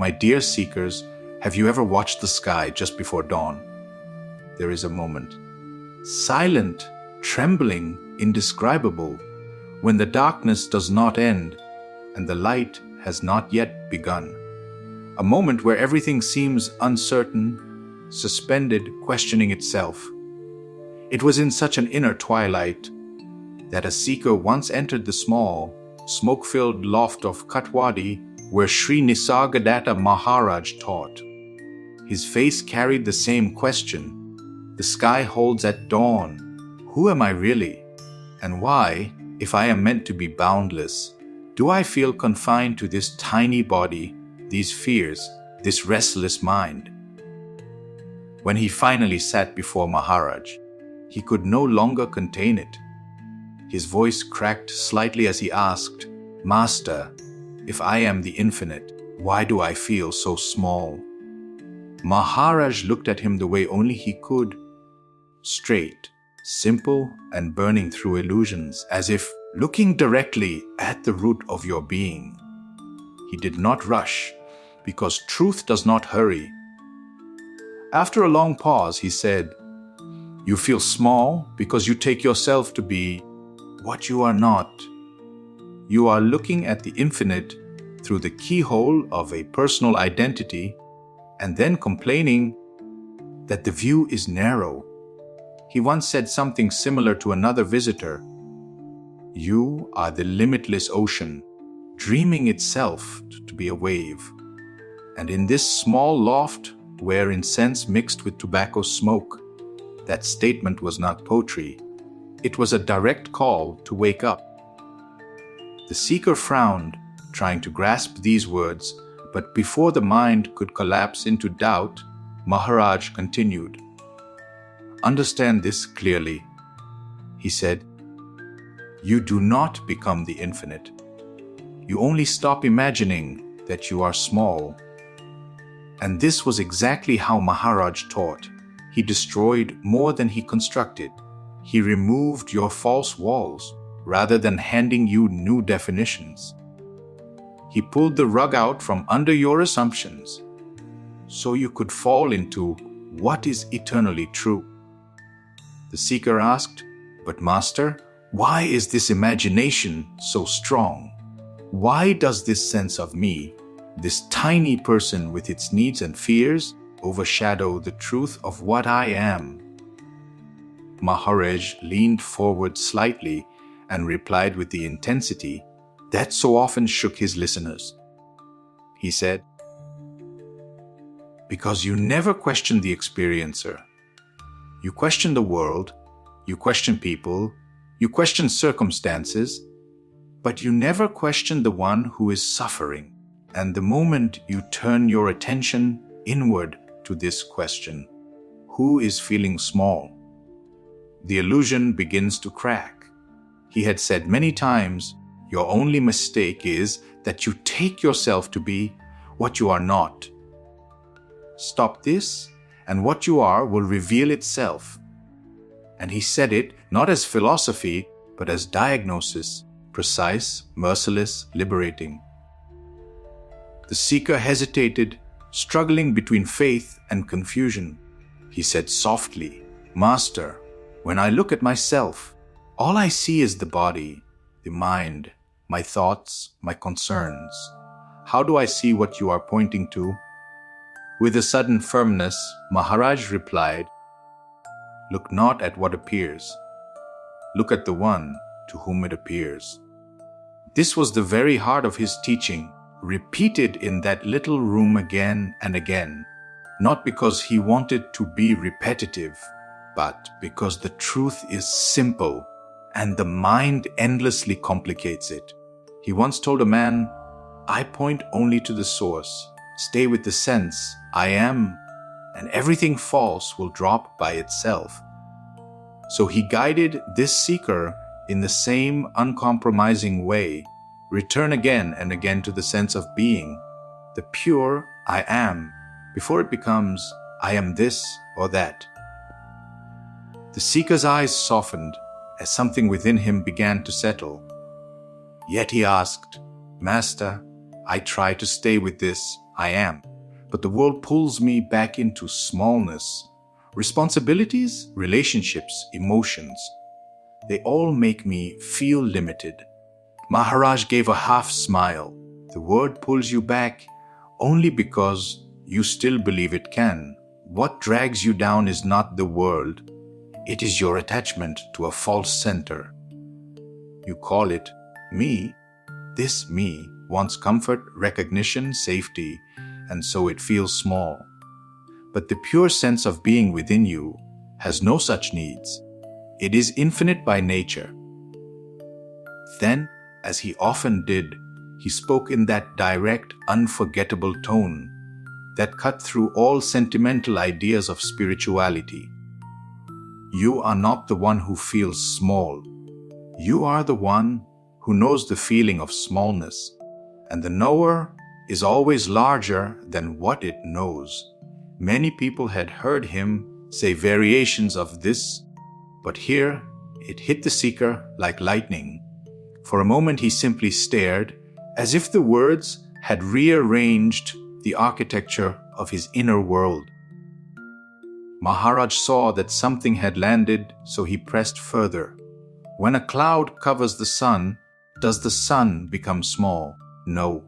My dear seekers, have you ever watched the sky just before dawn? There is a moment, silent, trembling, indescribable, when the darkness does not end and the light has not yet begun. A moment where everything seems uncertain, suspended, questioning itself. It was in such an inner twilight that a seeker once entered the small, smoke-filled loft of Khetwadi where Sri Nisargadatta Maharaj taught. His face carried the same question. The sky holds at dawn. Who am I really? And why, if I am meant to be boundless, do I feel confined to this tiny body, these fears, this restless mind? When he finally sat before Maharaj, he could no longer contain it. His voice cracked slightly as he asked, "Master, if I am the infinite, why do I feel so small?" Maharaj looked at him the way only he could, straight, simple, and burning through illusions, as if looking directly at the root of your being. He did not rush, because truth does not hurry. After a long pause, he said, "You feel small because you take yourself to be what you are not. You are looking at the infinite through the keyhole of a personal identity and then complaining that the view is narrow." He once said something similar to another visitor. You are the limitless ocean, dreaming itself to be a wave. And in this small loft, where incense mixed with tobacco smoke, that statement was not poetry. It was a direct call to wake up. The seeker frowned, trying to grasp these words, but before the mind could collapse into doubt, Maharaj continued. "Understand this clearly," he said. "You do not become the infinite. You only stop imagining that you are small." And this was exactly how Maharaj taught. He destroyed more than he constructed. He removed your false walls rather than handing you new definitions. He pulled the rug out from under your assumptions so you could fall into what is eternally true. The seeker asked, "But Master, why is this imagination so strong? Why does this sense of me, this tiny person with its needs and fears, overshadow the truth of what I am?" Maharaj leaned forward slightly and replied with the intensity that so often shook his listeners. He said, "Because you never question the experiencer. You question the world, you question people, you question circumstances, but you never question the one who is suffering. And the moment you turn your attention inward to this question, who is feeling small, the illusion begins to crack." He had said many times, your only mistake is that you take yourself to be what you are not. Stop this, and what you are will reveal itself. And he said it not as philosophy, but as diagnosis, precise, merciless, liberating. The seeker hesitated, struggling between faith and confusion. He said softly, "Master, when I look at myself, all I see is the body, the mind, my thoughts, my concerns. How do I see what you are pointing to?" With a sudden firmness, Maharaj replied, "Look not at what appears. Look at the one to whom it appears." This was the very heart of his teaching, repeated in that little room again and again, not because he wanted to be repetitive, but because the truth is simple and the mind endlessly complicates it. He once told a man, "I point only to the source. Stay with the sense, I am, and everything false will drop by itself." So he guided this seeker in the same uncompromising way. Return again and again to the sense of being, the pure I am, before it becomes I am this or that. The seeker's eyes softened as something within him began to settle. Yet he asked, "Master, I try to stay with this I am. But the world pulls me back into smallness. Responsibilities, relationships, emotions. They all make me feel limited. Maharaj gave a half smile. The world pulls you back only because you still believe it can. What drags you down is not the world. It is your attachment to a false center. You call it me. This me wants comfort, recognition, safety, and so it feels small. But the pure sense of being within you has no such needs. It is infinite by nature. Then, as he often did, he spoke in that direct, unforgettable tone that cut through all sentimental ideas of spirituality. You are not the one who feels small. You are the one who knows the feeling of smallness, and the knower is always larger than what it knows. Many people had heard him say variations of this, but here it hit the seeker like lightning. For a moment he simply stared, as if the words had rearranged the architecture of his inner world. Maharaj saw that something had landed, so he pressed further. When a cloud covers the sun, does the sun become small? No.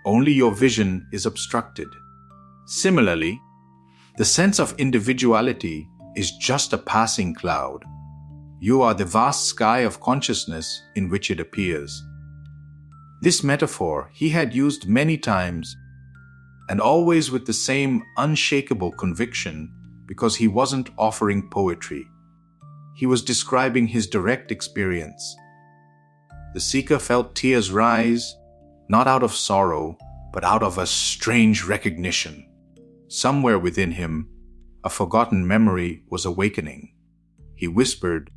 Only your vision is obstructed. Similarly, the sense of individuality is just a passing cloud. You are the vast sky of consciousness in which it appears. This metaphor he had used many times, and always with the same unshakable conviction, because he wasn't offering poetry. He was describing his direct experience. The seeker felt tears rise, not out of sorrow, but out of a strange recognition. Somewhere within him, a forgotten memory was awakening. He whispered,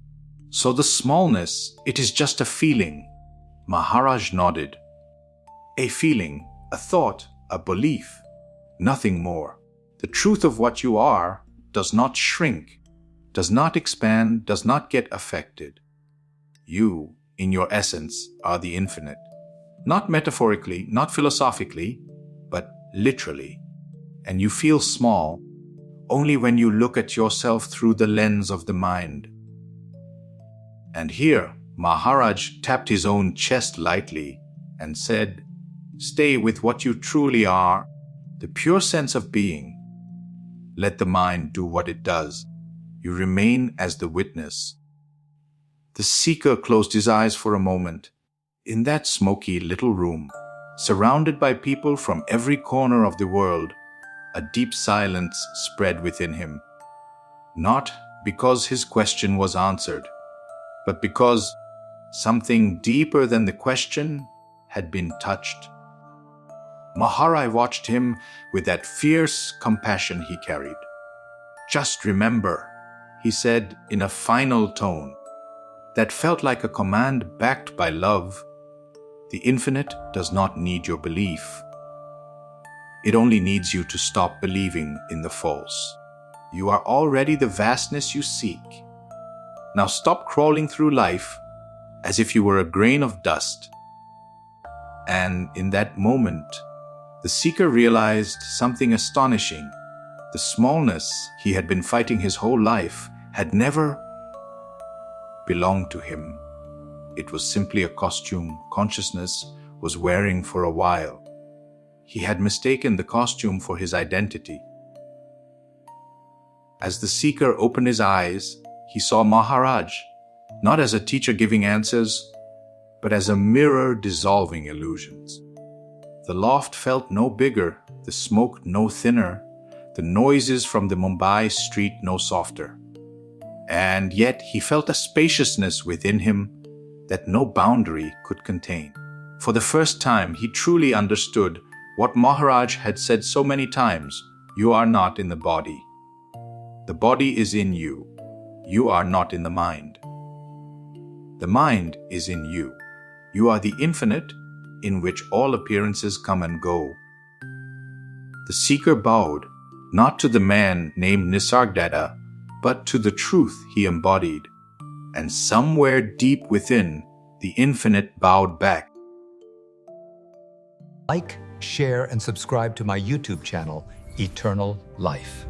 "So the smallness, it is just a feeling." Maharaj nodded. A feeling, a thought, a belief, nothing more. The truth of what you are does not shrink, does not expand, does not get affected. You, in your essence, are the infinite. Not metaphorically, not philosophically, but literally. And you feel small only when you look at yourself through the lens of the mind. And here, Maharaj tapped his own chest lightly and said, "Stay with what you truly are, the pure sense of being. Let the mind do what it does. You remain as the witness." The seeker closed his eyes for a moment. In that smoky little room, surrounded by people from every corner of the world, a deep silence spread within him. Not because his question was answered, but because something deeper than the question had been touched. Maharaj watched him with that fierce compassion he carried. "Just remember," he said in a final tone that felt like a command backed by love, "the infinite does not need your belief. It only needs you to stop believing in the false. You are already the vastness you seek. Now stop crawling through life as if you were a grain of dust." And in that moment, the seeker realized something astonishing. The smallness he had been fighting his whole life had never belonged to him. It was simply a costume consciousness was wearing for a while. He had mistaken the costume for his identity. As the seeker opened his eyes, he saw Maharaj, not as a teacher giving answers, but as a mirror dissolving illusions. The loft felt no bigger, the smoke no thinner, the noises from the Mumbai street no softer. And yet he felt a spaciousness within him that no boundary could contain. For the first time, he truly understood what Maharaj had said so many times: "You are not in the body. The body is in you. You are not in the mind. The mind is in you. You are the infinite in which all appearances come and go." The seeker bowed, not to the man named Nisargadatta, but to the truth he embodied. And somewhere deep within, the infinite bowed back. Like, share, and subscribe to my YouTube channel, Eternal Life.